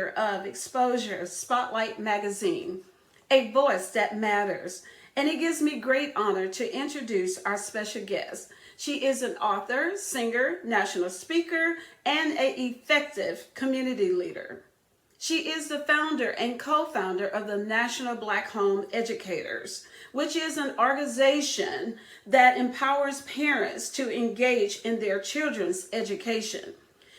editor of Exposure Spotlight magazine, a voice that matters. And it gives me great honor to introduce our special guest. She is an author, singer, national speaker, and an effective community leader. She is the founder and co founder of the National Black Home Educators, which is an organization that empowers parents to engage in their children's education.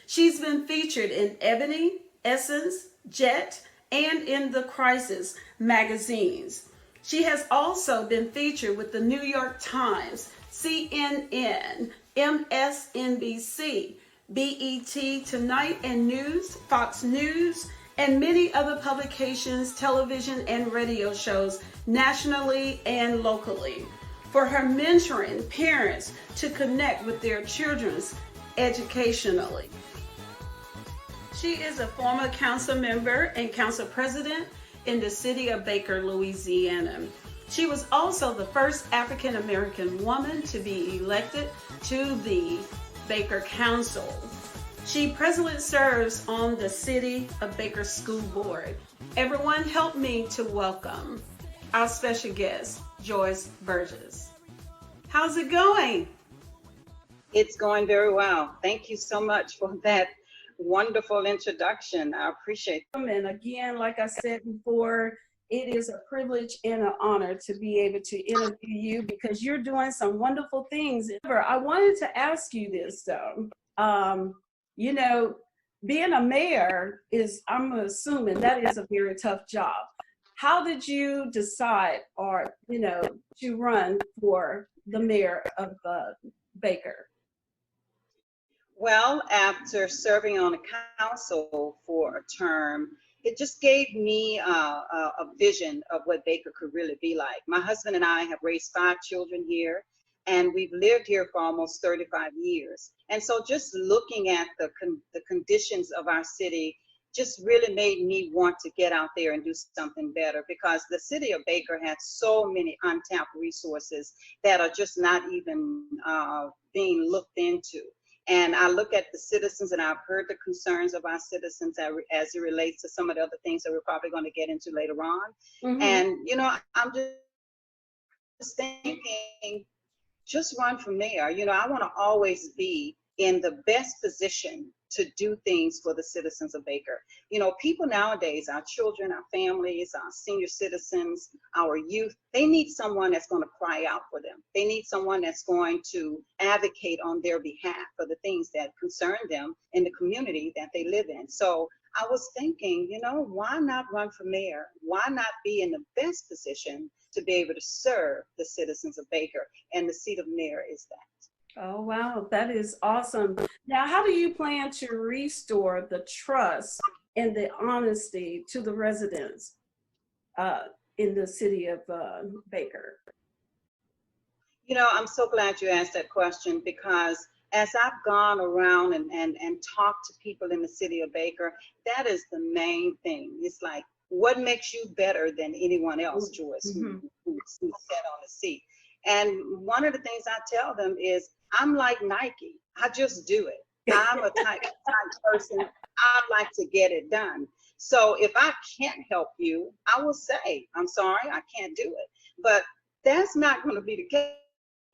She's been featured in Ebony, Essence, Jet, and in the Crisis magazines. She has also been featured with the New York Times, CNN, MSNBC, BET Tonight and News, Fox News, and many other publications, television, and radio shows nationally and locally for her mentoring parents to connect with their children's educationally. She is a former council member and council president in the city of Baker, Louisiana. She was also the first African American woman to be elected to the Baker Council. She presently serves on the City of Baker School Board. Everyone help me to welcome our special guest, Joyce Burges. How's it going? It's going very well. Thank you so much for that wonderful introduction. I appreciate it. And again, like I said before, it is a privilege and an honor to be able to interview you because you're doing some wonderful things. I wanted to ask you this though. You know, being a mayor is, I'm assuming that is a very tough job. How did you decide to run for the mayor of Baker? Well, after serving on a council for a term, it just gave me a vision of what Baker could really be like. My husband and I have raised 5 children here, and we've lived here for almost 35 years. And so just looking at the conditions of our city just really made me want to get out there and do something better, because the city of Baker has so many untapped resources that are just not even being looked into. And I look at the citizens, and I've heard the concerns of our citizens as it relates to some of the other things that we're probably going to get into later on. Mm-hmm. And, I'm just thinking, just run for mayor. I want to always be in the best position to do things for the citizens of Baker. People nowadays, our children, our families, our senior citizens, our youth, they need someone that's going to cry out for them. They need someone that's going to advocate on their behalf for the things that concern them in the community that they live in. So I was thinking, why not run for mayor? Why not be in the best position to be able to serve the citizens of Baker? And the seat of mayor is that. Oh, wow. That is awesome. Now, how do you plan to restore the trust and the honesty to the residents in the city of Baker? I'm so glad you asked that question, because as I've gone around and talked to people in the city of Baker, that is the main thing. It's like, what makes you better than anyone else, Joyce, mm-hmm. who's sat on the seat? And one of the things I tell them is, I'm like Nike. I just do it. I'm a type person. I like to get it done. So if I can't help you, I will say, I'm sorry, I can't do it. But that's not going to be the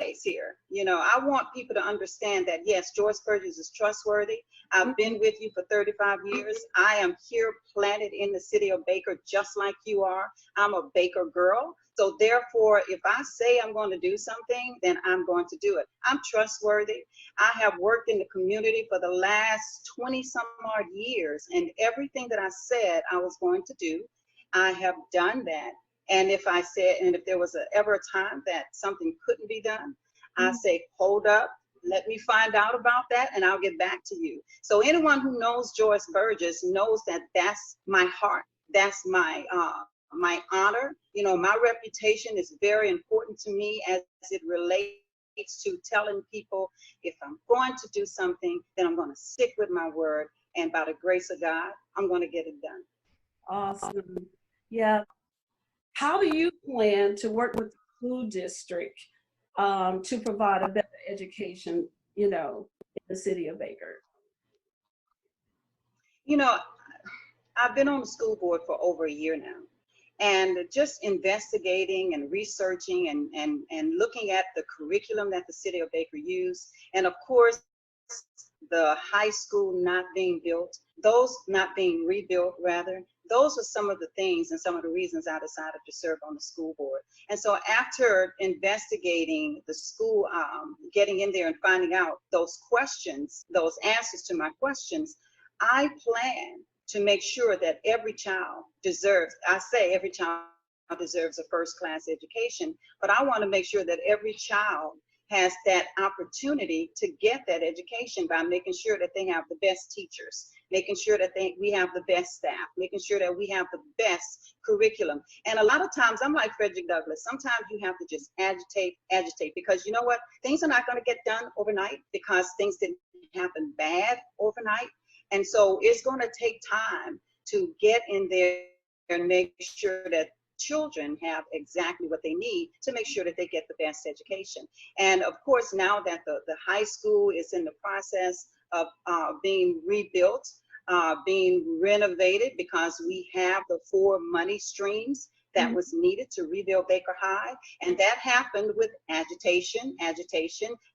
case here. I want people to understand that, yes, Joyce Burges is trustworthy. I've been with you for 35 years. I am here planted in the city of Baker just like you are. I'm a Baker girl. So therefore, if I say I'm going to do something, then I'm going to do it. I'm trustworthy. I have worked in the community for the last 20 some odd years, and everything that I said I was going to do, I have done that. And if there was ever a time that something couldn't be done, I say, hold up, let me find out about that, and I'll get back to you. So anyone who knows Joyce Burges knows that that's my heart. That's my honor. My reputation is very important to me as it relates to telling people, if I'm going to do something, then I'm going to stick with my word. And by the grace of God, I'm going to get it done. Awesome. Yeah. How do you plan to work with the school district to provide a better education, in the city of Baker? I've been on the school board for over a year now. And just investigating and researching and looking at the curriculum that the city of Baker used. And of course, the high school not being built, those not being rebuilt rather, those were some of the things and some of the reasons I decided to serve on the school board. And so after investigating the school, getting in there and finding out those questions, those answers to my questions, I plan to make sure that every child deserves, I say every child deserves a first class education, but I want to make sure that every child has that opportunity to get that education by making sure that they have the best teachers, making sure that we have the best staff, making sure that we have the best curriculum. And a lot of times I'm like Frederick Douglass, sometimes you have to just agitate, because you know what, things are not going to get done overnight because things didn't happen bad overnight. And so it's going to take time to get in there and make sure that children have exactly what they need to make sure that they get the best education. And of course, now that the high school is in the process of being rebuilt, being renovated, because we have the 4 money streams that was needed to rebuild Baker High. And that happened with agitation,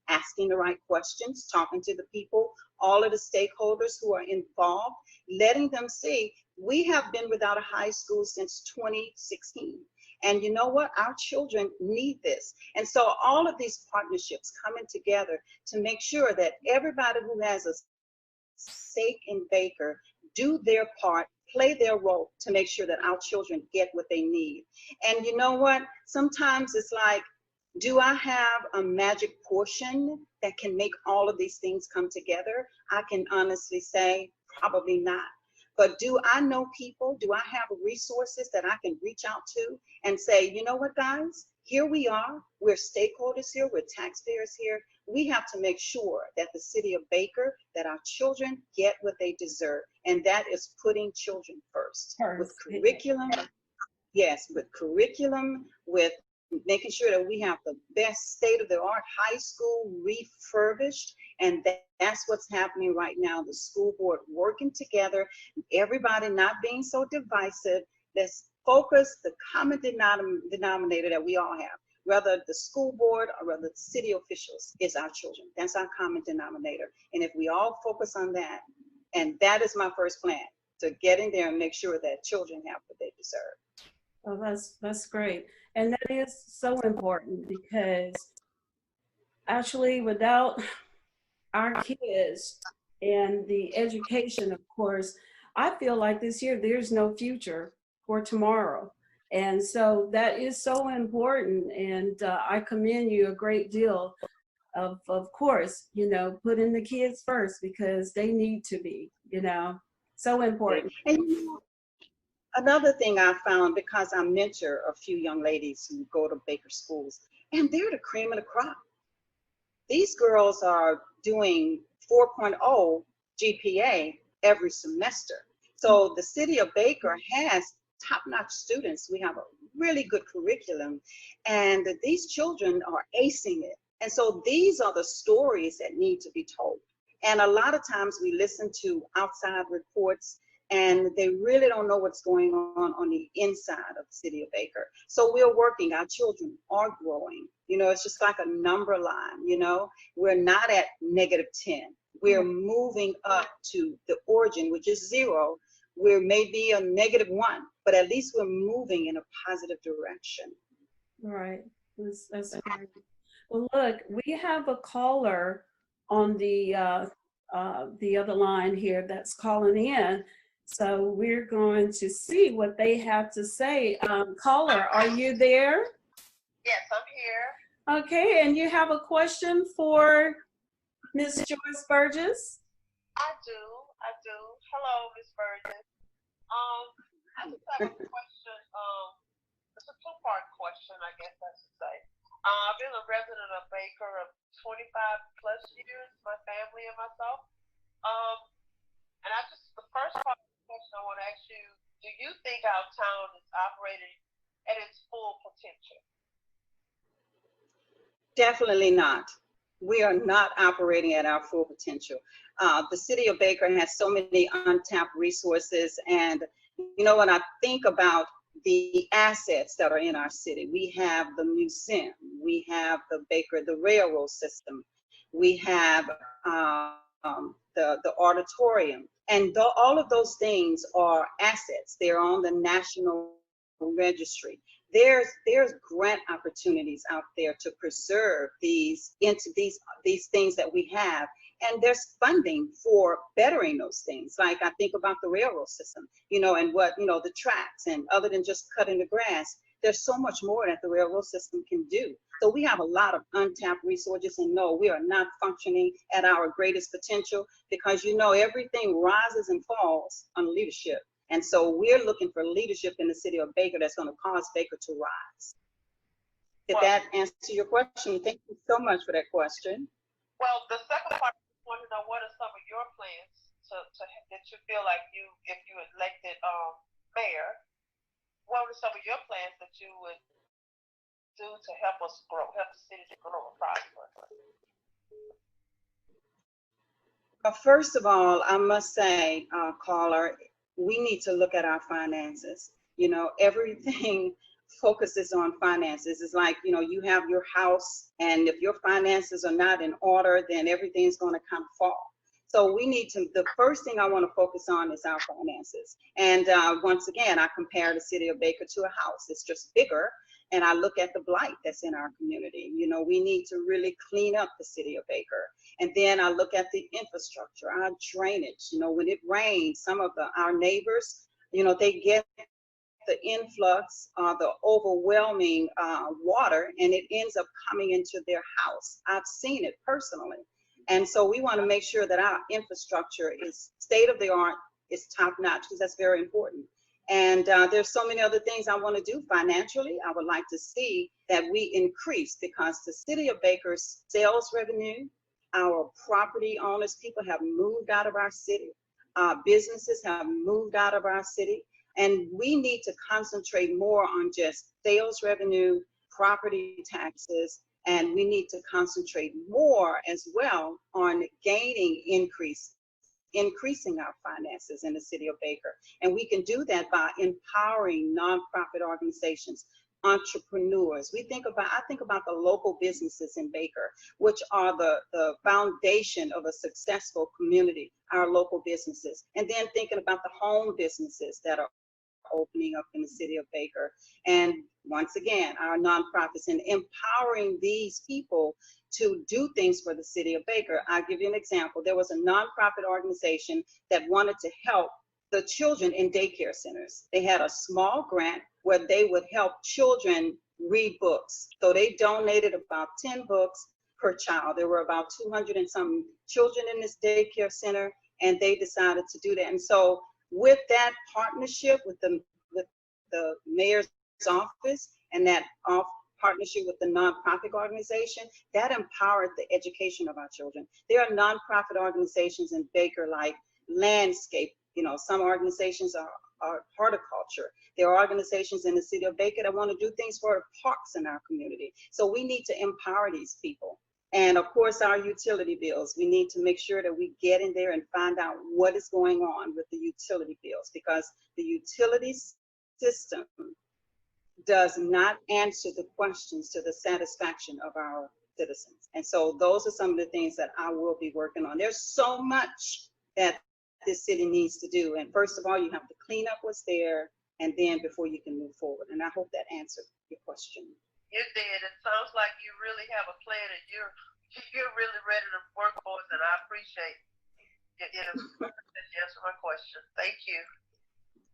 asking the right questions, talking to the people, all of the stakeholders who are involved, letting them see we have been without a high school since 2016. And you know what? Our children need this. And so all of these partnerships coming together to make sure that everybody who has a stake in Baker do their part, play their role to make sure that our children get what they need. And you know what? Sometimes it's like, do I have a magic portion that can make all of these things come together? I can honestly say probably not. But do I know people? Do I have resources that I can reach out to and say, you know what, guys, here we are. We're stakeholders here. We're taxpayers here. We have to make sure that the city of Baker, that our children get what they deserve. And that is putting children first. With curriculum, yes, with curriculum, with making sure that we have the best state-of-the-art high school refurbished. And that's what's happening right now. The school board working together, everybody not being so divisive. Let's focus the common denominator that we all have, whether the school board or whether the city officials, is our children. That's our common denominator. And if we all focus on that, and that is my first plan, to get in there and make sure that children have what they deserve. Oh, that's great. And that is so important, because actually without our kids and the education, of course, I feel like this year there's no future for tomorrow. And so that is so important. And I commend you a great deal of course, putting the kids first, because they need to be, so important. And another thing I found, because I mentor a few young ladies who go to Baker schools, and they're the cream of the crop. These girls are doing 4.0 GPA every semester. So the city of Baker has top-notch students. We have a really good curriculum, and these children are acing it. And so these are the stories that need to be told. And a lot of times we listen to outside reports, and they really don't know what's going on the inside of the city of Baker. So we're working, our children are growing. It's just like a number line, we're not at -10. We're moving up to the origin, which is 0. We're maybe a -1, but at least we're moving in a positive direction. Right. That's great. Well, look, we have a caller on the other line here that's calling in. So we're going to see what they have to say. Caller, are you there? Yes, I'm here. Okay, and you have a question for Miss Joyce Burges? I do. Hello, Miss Burgess. I just have a question. It's a two-part question, I guess I should say. I've been a resident of Baker of 25 plus years, my family and myself. And the first part of the question I want to ask you, do you think our town is operating at its full potential? Definitely not. We are not operating at our full potential. The city of Baker has so many untapped resources. And you know, when I think about the assets that are in our city, we have the museum, we have the railroad system, we have the auditorium, and all of those things are assets. They're on the national registry. There's grant opportunities out there to preserve these things that we have, and there's funding for bettering those things. Like I think about the railroad system, and what the tracks, and other than just cutting the grass, there's so much more that the railroad system can do. So we have a lot of untapped resources, and no, we are not functioning at our greatest potential, because everything rises and falls on leadership. And so we're looking for leadership in the city of Baker that's going to cause Baker to rise. Did that answer your question? Thank you so much for that question. Well, the second part, I want to know, what are some of your plans that you feel like if you elected mayor, what are some of your plans that you would do to help us grow, help the city to grow and prosper? First of all, I must say, caller, we need to look at our finances. Everything focuses on finances. It's like, you have your house, and if your finances are not in order, then everything's going to kind of fall. So the first thing I want to focus on is our finances. And once again, I compare the city of Baker to a house. It's just bigger. And I look at the blight that's in our community. We need to really clean up the city of Baker. And then I look at the infrastructure, our drainage. When it rains, some of our neighbors, they get the influx, the overwhelming water, and it ends up coming into their house. I've seen it personally. And so we want to make sure that our infrastructure is state of the art, is top notch, because that's very important. And there's so many other things I want to do financially. I would like to see that we increase, because the city of Baker's sales revenue, our property owners, people have moved out of our city. Businesses have moved out of our city. And we need to concentrate more on just sales revenue, property taxes, and we need to concentrate more as well on increasing our finances in the city of Baker. And we can do that by empowering nonprofit organizations, entrepreneurs. I think about the local businesses in Baker, which are the foundation of a successful community, our local businesses. And then thinking about the home businesses that are opening up in the city of Baker. And once again, our nonprofits, and empowering these people to do things for the city of Baker. I'll give you an example. There was a nonprofit organization that wanted to help the children in daycare centers. They had a small grant where they would help children read books. So they donated about 10 books per child. There were about 200 and some children in this daycare center, and they decided to do that. And so with that partnership with the mayor's office, and that partnership with the nonprofit organization, that empowered the education of our children. There are nonprofit organizations in Baker like Landscape. Some organizations are horticulture. There are organizations in the city of Baker that want to do things for parks in our community. So we need to empower these people. And of course, our utility bills, we need to make sure that we get in there and find out what is going on with the utility bills, because the utility system does not answer the questions to the satisfaction of our citizens. And so those are some of the things that I will be working on. There's so much that this city needs to do. And first of all, you have to clean up what's there, and then before you can move forward. And I hope that answered your question. You did. It sounds like you really have a plan, and you're really ready to work for it, and I appreciate it. You answered my question. Thank you.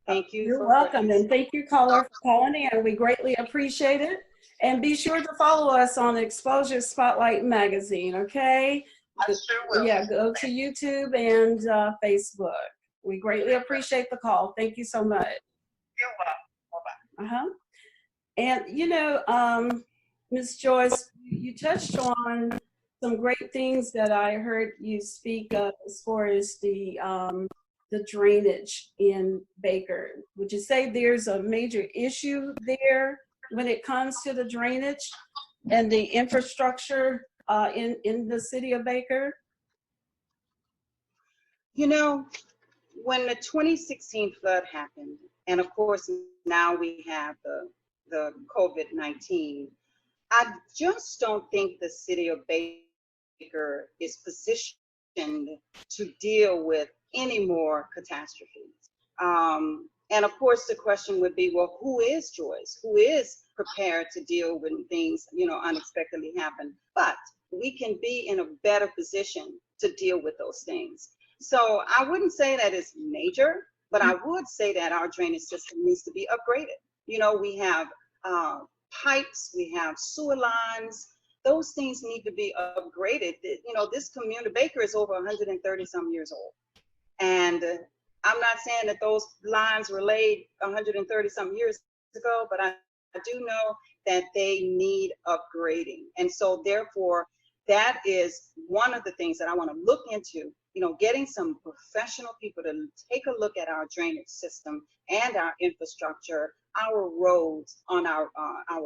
Thank you. You're welcome, and thank you, caller, for calling in. We greatly appreciate it. And be sure to follow us on Exposure Spotlight Magazine, okay? I sure will. Yeah, go to YouTube and Facebook. We greatly appreciate the call. Thank you so much. You're welcome. Bye-bye. And Ms. Joyce, you touched on some great things that I heard you speak of as far as the drainage in Baker. Would you say there's a major issue there when it comes to the drainage and the infrastructure in the city of Baker? You know, when the 2016 flood happened, and of course now we have the COVID-19, I just don't think the city of Baker is positioned to deal with any more catastrophes. And of course, the question would be, well, who is Joyce? Who is prepared to deal when things, unexpectedly happen? But we can be in a better position to deal with those things. So I wouldn't say that it's major, but I would say that our drainage system needs to be upgraded. We have pipes, we have sewer lines. Those things need to be upgraded. This community, Baker, is over 130 some years old. And I'm not saying that those lines were laid 130 some years ago, but I do know that they need upgrading. And so therefore, that is one of the things that I want to look into, getting some professional people to take a look at our drainage system and our infrastructure, our roads, on our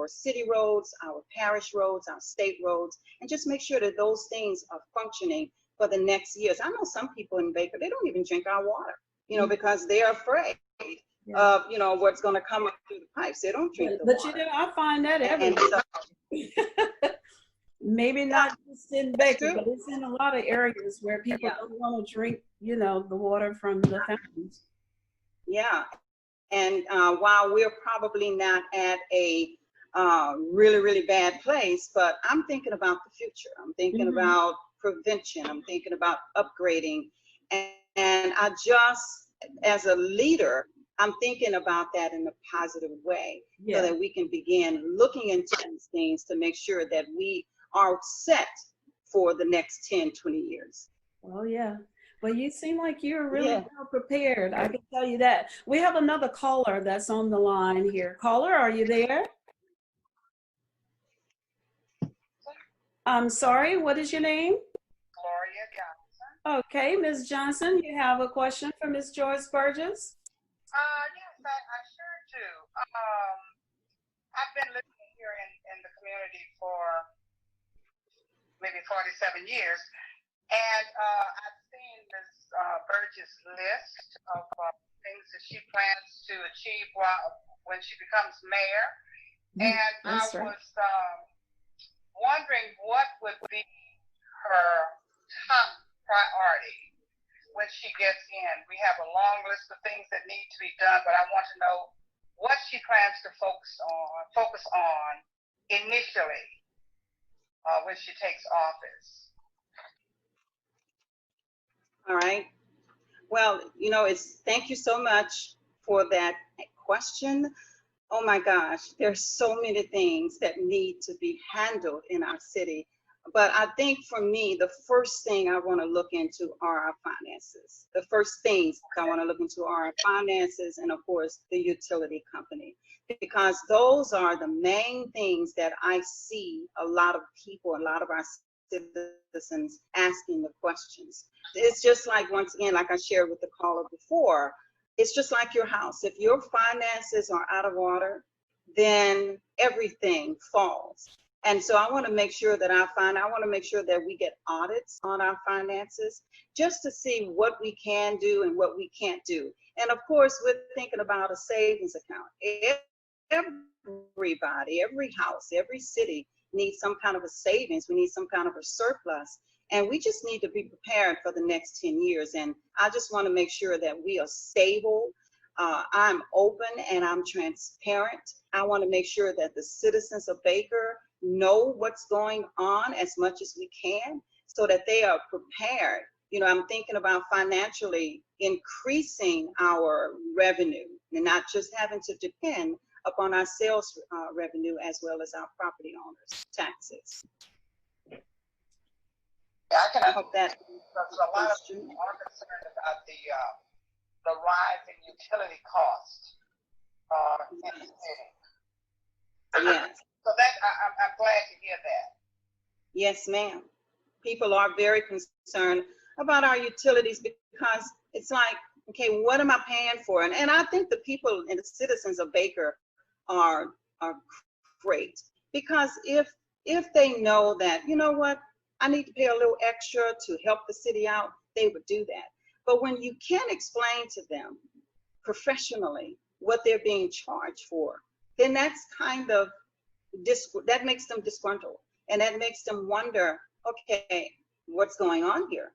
city roads, our parish roads, our state roads, and just make sure that those things are functioning for the next years. I know some people in Baker, they don't even drink our water, because they're afraid of, what's going to come up through the pipes. They don't drink the water. I find that everywhere. Maybe not just in Baker, but it's in a lot of areas where people don't want to drink, the water from the fountains. Yeah. And while we're probably not at a really, really bad place, but I'm thinking about the future. I'm thinking about prevention. I'm thinking about upgrading. And I just, as a leader, I'm thinking about that in a positive way so that we can begin looking into these things to make sure that we are set for the next 10, 20 years. Oh, yeah. Well, you seem like you're really well prepared. I can tell you that. We have another caller that's on the line here. Caller, are you there? I'm sorry, what is your name? Gloria Johnson. Okay, Ms. Johnson, you have a question for Ms. Joyce Burges? Yes, I sure do. I've been living here in the community for maybe 47 years, and I've seen Ms. Burges' list of things that she plans to achieve when she becomes mayor, and I was wondering what would be her top priority when she gets in. We have a long list of things that need to be done, but I want to know what she plans to focus on initially when she takes office. All right. Well, thank you so much for that question. Oh my gosh, there's so many things that need to be handled in our city. But I think for me, the first thing I want to look into are our finances. The first things I want to look into are our finances and, of course, the utility company, because those are the main things that I see a lot of people, a lot of our citizens asking the questions. It's just like, once again, like I shared with the caller before, it's just like your house. If your finances are out of order, then everything falls. And so I want to make sure that I want to make sure that we get audits on our finances just to see what we can do and what we can't do. And of course, we're thinking about a savings account. Everybody, every house, every city needs some kind of a savings. We need some kind of a surplus. And we just need to be prepared for the next 10 years. And I just want to make sure that we are stable. I'm open and I'm transparent. I want to make sure that the citizens of Baker know what's going on as much as we can so that they are prepared. I'm thinking about financially increasing our revenue and not just having to depend upon our sales revenue as well as our property owners' taxes. I hope that because a lot of people are concerned about the rise in utility costs in the city. Yes. So that I'm glad to hear that. Yes, ma'am. People are very concerned about our utilities because it's like, okay, what am I paying for? And I think the people and the citizens of Baker are great, because if they know that, you know what, I need to pay a little extra to help the city out, they would do that. But when you can't explain to them professionally what they're being charged for, then that's kind of that makes them disgruntled, and that makes them wonder, okay, what's going on here?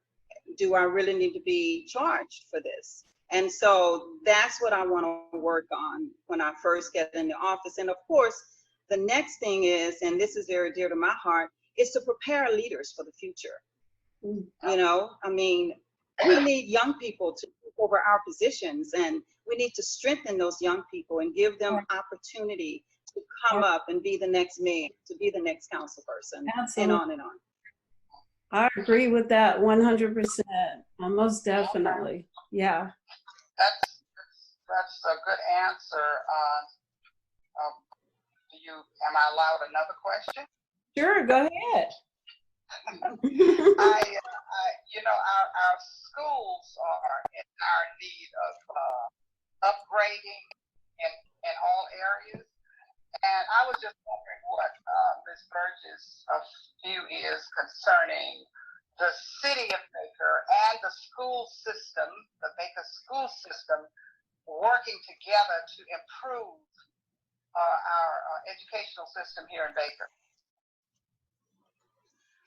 Do I really need to be charged for this? And so that's what I want to work on when I first get in the office. And of course, the next thing is, and this is very dear to my heart, is to prepare leaders for the future. You know, I mean, we need young people to take over our positions, and we need to strengthen those young people and give them opportunity to come up and be the next mayor, to be the next council person, and on and on. I agree with that 100%. Most definitely. Yeah. That's a good answer. Am I allowed another question? Sure, go ahead. Our schools are in our need of upgrading in all areas. And I was just wondering what Ms. Burges' view is concerning the city of Baker and the school system, the Baker school system, working together to improve our educational system here in Baker.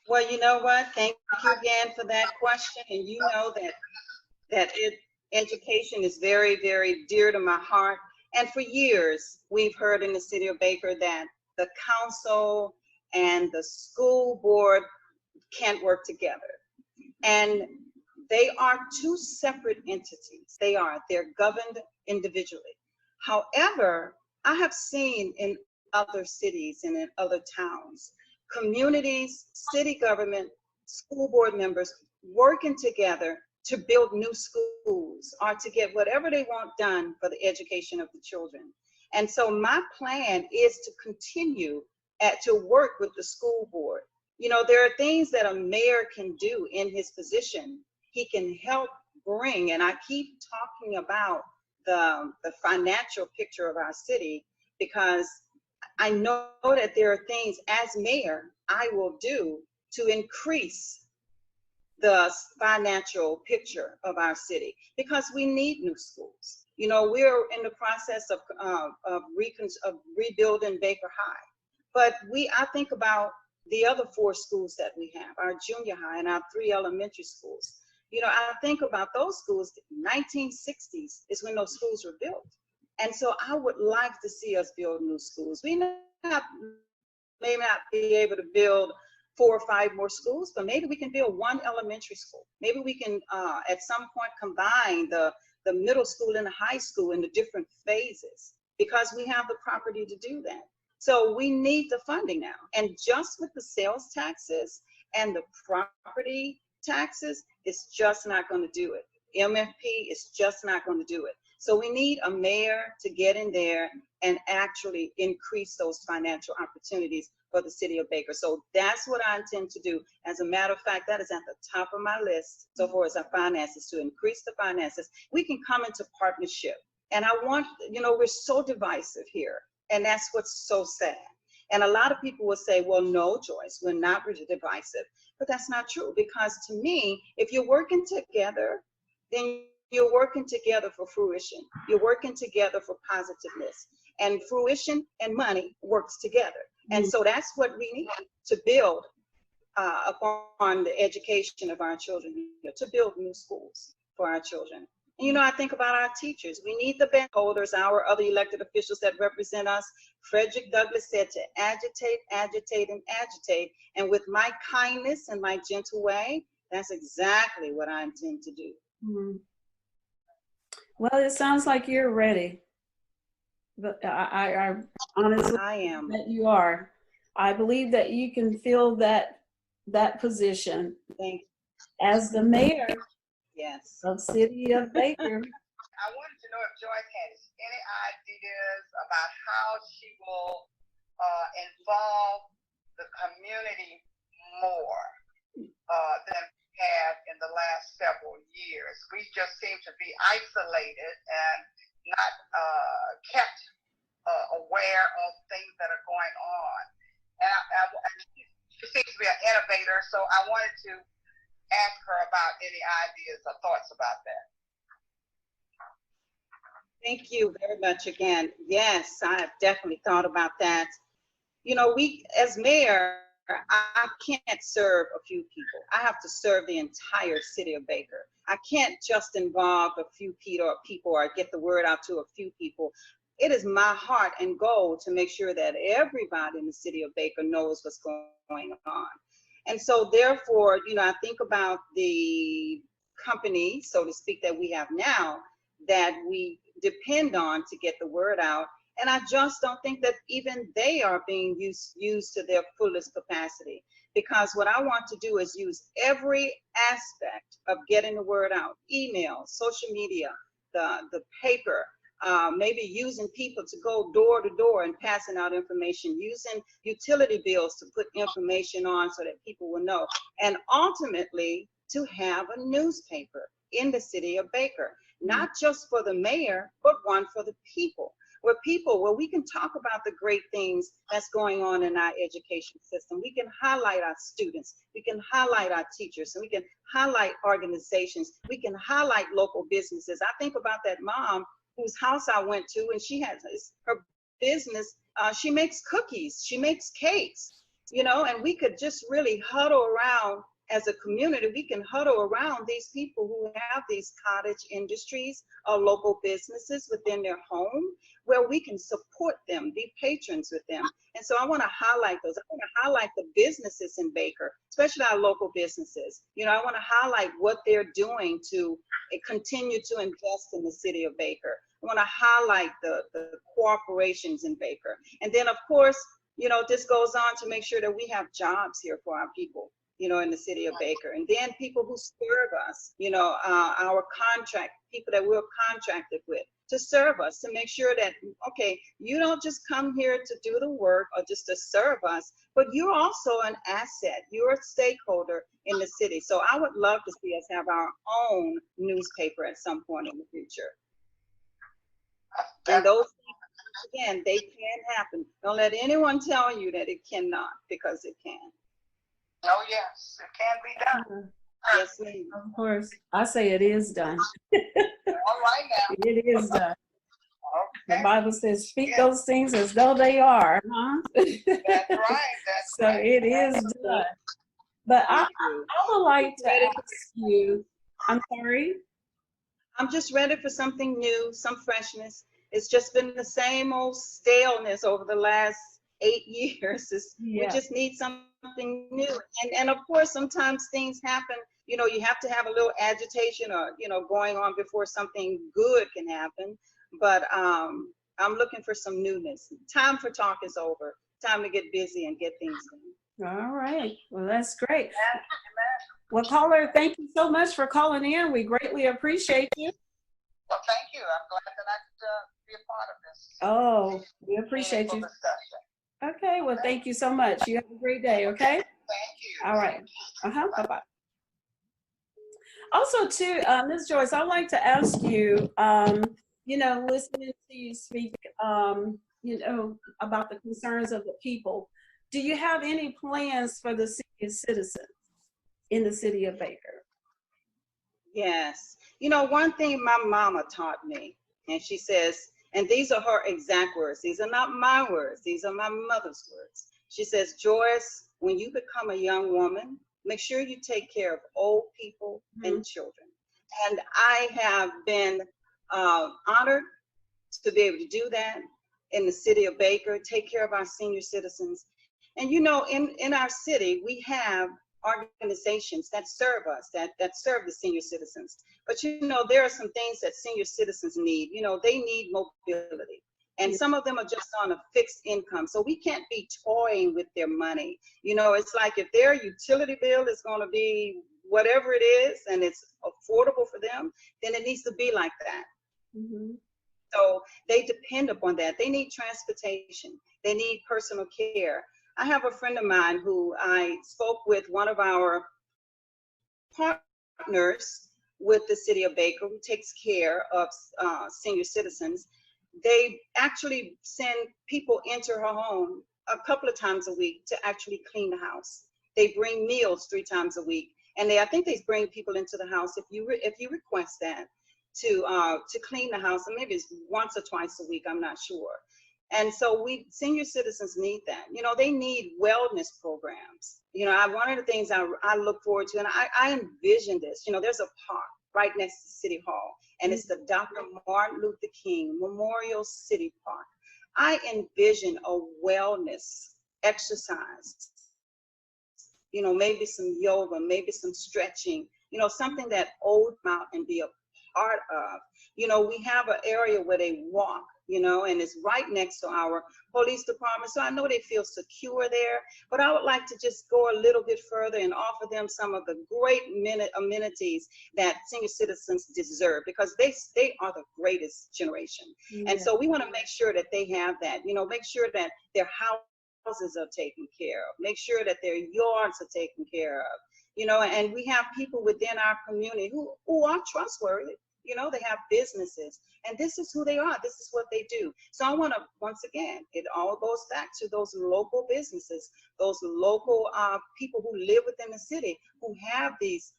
Well, you know what? Thank you again for that question. And you know that education is very, very dear to my heart. And for years, we've heard in the city of Baker that the council and the school board can't work together. And they are two separate entities. They're governed individually. However, I have seen in other cities and in other towns, communities, city government, school board members working together to build new schools or to get whatever they want done for the education of the children. And so my plan is to continue to work with the school board. You know, there are things that a mayor can do in his position. He can help bring, and I keep talking about the financial picture of our city, because I know that there are things as mayor I will do to increase the financial picture of our city, because we need new schools. You know, we're in the process of rebuilding Baker High, but I think about the other 4 schools that we have, our junior high and our 3 elementary schools. You know, I think about those schools. 1960s is when those schools were built. And so I would like to see us build new schools. We may not be able to build 4 or 5 more schools, but maybe we can build 1 elementary school. Maybe we can at some point combine the middle school and the high school in the different phases, because we have the property to do that. So we need the funding now. And just with the sales taxes and the property taxes, it's just not going to do it. MFP is just not going to do it. So we need a mayor to get in there and actually increase those financial opportunities for the city of Baker. So that's what I intend to do. As a matter of fact, that is at the top of my list so far as our finances, to increase the finances. We can come into partnership. And I want, you know, we're so divisive here. And that's what's so sad. And a lot of people will say, well, no, Joyce, we're not really divisive. But that's not true, because to me, if you're working together, then you're working together for fruition. You're working together for positiveness. And fruition and money works together. And so that's what we need to build upon the education of our children, to build new schools for our children. And, you know, I think about our teachers. We need the bench holders, our other elected officials that represent us. Frederick Douglass said to agitate, agitate, and agitate. And with my kindness and my gentle way, that's exactly what I intend to do. Mm-hmm. Well, it sounds like you're ready. But I honestly am. That you are. I believe that you can fill that position. Thank you. As the mayor. Yes. Of City of Baker. I wanted to know if Joyce has any ideas about how she will involve the community more than we have in the last several years. We just seem to be isolated and not kept aware of things that are going on. And she seems to be an innovator. So I wanted to ask her about any ideas or thoughts about that. Thank you very much again. Yes, I have definitely thought about that. You know, we, as mayor, I can't serve a few people. I have to serve the entire city of Baker. I can't just involve a few people or get the word out to a few people. It is my heart and goal to make sure that everybody in the city of Baker knows what's going on. And so therefore, you know, I think about the company, so to speak, that we have now that we depend on to get the word out. And I just don't think that even they are being used to their fullest capacity. Because what I want to do is use every aspect of getting the word out: email, social media, the paper, maybe using people to go door to door and passing out information, using utility bills to put information on so that people will know, and ultimately to have a newspaper in the city of Baker, not just for the mayor, but one for the people. Where we can talk about the great things that's going on in our education system. We can highlight our students, we can highlight our teachers, and we can highlight organizations, we can highlight local businesses. I think about that mom whose house I went to, and she has her business. She makes cookies, she makes cakes, you know, and we could just really huddle around as a community. We can huddle around these people who have these cottage industries or local businesses within their home, where we can support them, be patrons with them. And so I want to highlight those. I want to highlight the businesses in Baker, especially our local businesses. You know, I want to highlight what they're doing to continue to invest in the city of Baker. I want to highlight the corporations in Baker. And then, of course, you know, this goes on to make sure that we have jobs here for our people, you know, in the city of Baker. And then people who serve us, you know, our people that we're contracted with to serve us, to make sure that, okay, you don't just come here to do the work or just to serve us, but you're also an asset. You're a stakeholder in the city. So I would love to see us have our own newspaper at some point in the future. And those things, again, they can happen. Don't let anyone tell you that it cannot, because it can. Oh, yes, it can be done. Yes, ma'am. Of course. I say it is done. All right now. It is done. The Okay. Bible says, speak those things as though they are, huh? That's right. That's So right. it is done. But I would like to ask you, I'm sorry? I'm just ready for something new, some freshness. It's just been the same old staleness over the last 8 years. We just need something new. And of course, sometimes things happen. You know, you have to have a little agitation or, you know, going on before something good can happen. But I'm looking for some newness. Time for talk is over. Time to get busy and get things done. All right. Well, that's great. Well, caller, thank you so much for calling in. We greatly appreciate you. Well, thank you. I'm glad that I could be a part of this. Oh, we appreciate you. Discussion. Okay. Well, thank you so much. You have a great day. Okay. Thank you. All right. Bye-bye. Also, too, Ms. Joyce, I'd like to ask you, you know, listening to you speak, you know, about the concerns of the people, do you have any plans for the senior citizens in the city of Baker? Yes. You know, one thing my mama taught me, and she says, and these are her exact words. These are not my words. These are my mother's words. She says, Joyce, when you become a young woman, make sure you take care of old people and children. And I have been honored to be able to do that in the city of Baker, take care of our senior citizens. And you know, in our city, we have organizations that serve us, that serve the senior citizens. But you know, there are some things that senior citizens need. You know, they need mobility. And some of them are just on a fixed income. So we can't be toying with their money. You know, it's like if their utility bill is going to be whatever it is and it's affordable for them, then it needs to be like that. Mm-hmm. So they depend upon that. They need transportation. They need personal care. I have a friend of mine who I spoke with, one of our partners with the city of Baker, who takes care of senior citizens. They actually send people into her home a couple of times a week to actually clean the house. They bring meals 3 times a week, and I think they bring people into the house if you request that to clean the house, and maybe it's once or twice a week. I'm not sure. And so senior citizens need that. They need wellness programs. One of the things I look forward to, and I envision this. There's a park right next to City Hall, and it's the Dr. Martin Luther King Memorial City Park. I envision a wellness exercise, maybe some yoga, maybe some stretching, something that old out and be a part of. We have an area where they walk, and it's right next to our police department. So I know they feel secure there, but I would like to just go a little bit further and offer them some of the great amenities that senior citizens deserve, because they are the greatest generation. Yeah. And so we want to make sure that they have that, make sure that their houses are taken care of, make sure that their yards are taken care of, and we have people within our community who are trustworthy. They have businesses, and this is who they are. This is what they do. So I want to, once again, it all goes back to those local businesses, those local people who live within the city, who have these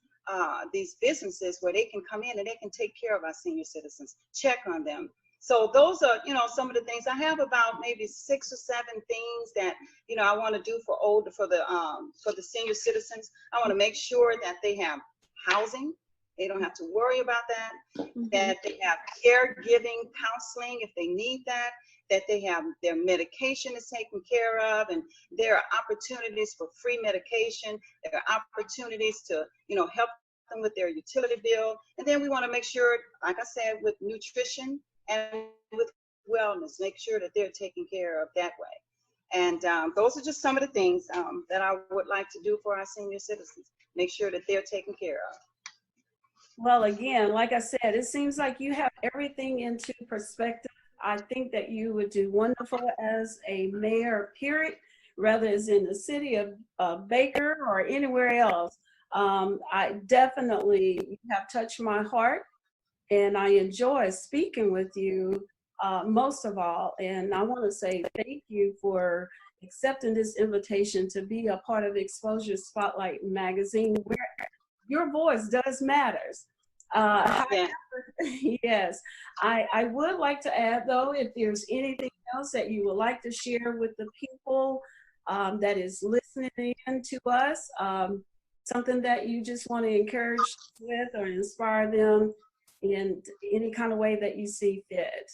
businesses where they can come in and they can take care of our senior citizens, check on them. So those are, some of the things. I have about maybe 6 or 7 things that, I want to do for the senior citizens. I want to make sure that they have housing. They don't have to worry about that, that they have caregiving counseling if they need that, that they have their medication is taken care of, and there are opportunities for free medication. There are opportunities to, help them with their utility bill. And then we want to make sure, like I said, with nutrition and with wellness, make sure that they're taken care of that way. And those are just some of the things that I would like to do for our senior citizens, make sure that they're taken care of. Well, again, like I said, it seems like you have everything into perspective. I think that you would do wonderful as a mayor, period, whether it's in the city of Baker or anywhere else. I definitely, you have touched my heart, and I enjoy speaking with you most of all. And I want to say thank you for accepting this invitation to be a part of Exposure Spotlight magazine, where your voice does matters. Yes, I would like to add, though, if there's anything else that you would like to share with the people that is listening in to us, something that you just want to encourage with or inspire them in any kind of way that you see fit.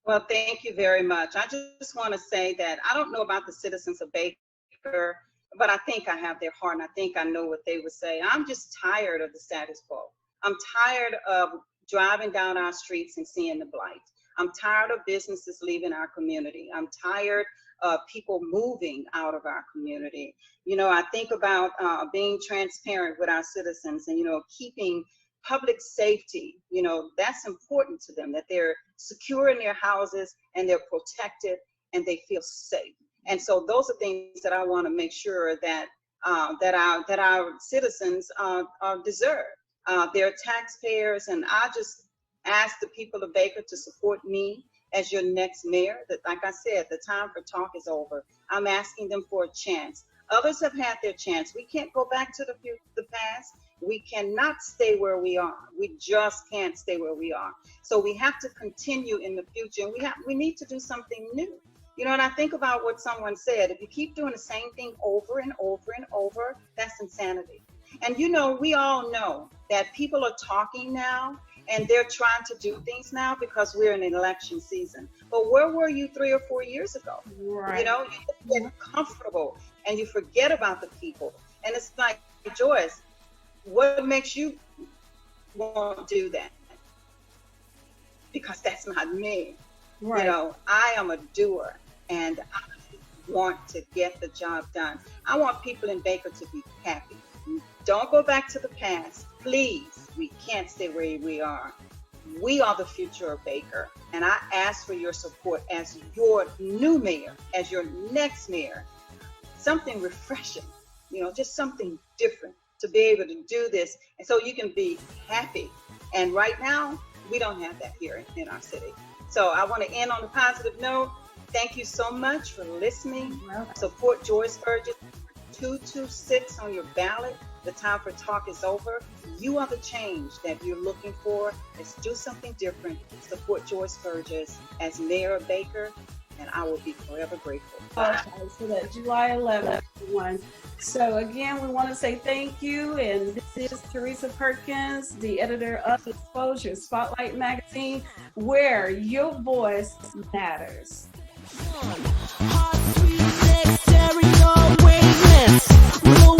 Well, thank you very much. I just want to say that I don't know about the citizens of Baker, but I think I have their heart, and I think I know what they would say. I'm just tired of the status quo. I'm tired of driving down our streets and seeing the blight. I'm tired of businesses leaving our community. I'm tired of people moving out of our community. I think about being transparent with our citizens and, keeping public safety. That's important to them, that they're secure in their houses and they're protected and they feel safe. And so those are things that I want to make sure that our citizens deserve. They're taxpayers, and I just ask the people of Baker to support me as your next mayor. That, like I said, the time for talk is over. I'm asking them for a chance. Others have had their chance. We can't go back to the past. We cannot stay where we are. We just can't stay where we are. So we have to continue in the future, and we need to do something new. And I think about what someone said, if you keep doing the same thing over and over and over, that's insanity. And we all know that people are talking now, and they're trying to do things now because we're in an election season. But where were you 3 or 4 years ago? Right. You get comfortable and you forget about the people. And it's like, Joyce, what makes you want to do that? Because that's not me. Right. I am a doer, and I want to get the job done. I want people in Baker to be happy. Don't go back to the past. Please, we can't stay where we are. We are the future of Baker, and I ask for your support as your new mayor, as your next mayor. Something refreshing, just something different to be able to do this, and so you can be happy. And right now, we don't have that here in our city. So I want to end on a positive note. Thank you so much for listening. Support Joyce Burges 226 on your ballot, the time for talk is over. You are the change that you're looking for. Let's do something different. Support Joyce Burges as mayor of Baker, and I will be forever grateful. Okay, so that July 11th one. So again, we want to say thank you. And this is Teresa Perkins, the editor of Exposure Spotlight Magazine, where your voice matters. Hot, sweet, next stereo wavelengths.